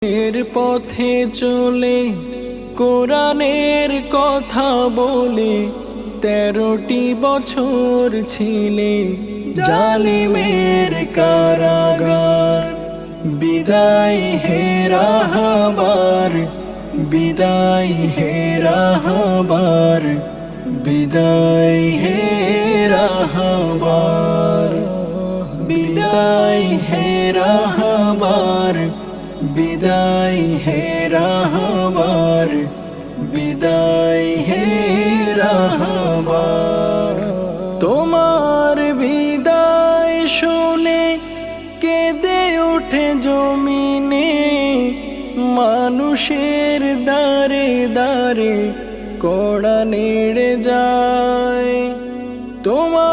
এর পথে চলে কোরআনের কথা বলে 13টি বছর ছিলে জালিমের কারাগার। বিদায় হে রাহবার, বিদায় হে রাহবার, বিদায় হে রাহবার, বিদায় হে রাহবার, বিদায় হে রাহবার, বিদায় হে রাহবার। তোমার বিদায় শুনে কেঁদে ওঠে জমিনে, মানুষের দারে দারে কোরআন নেড়ে যায়। তোমার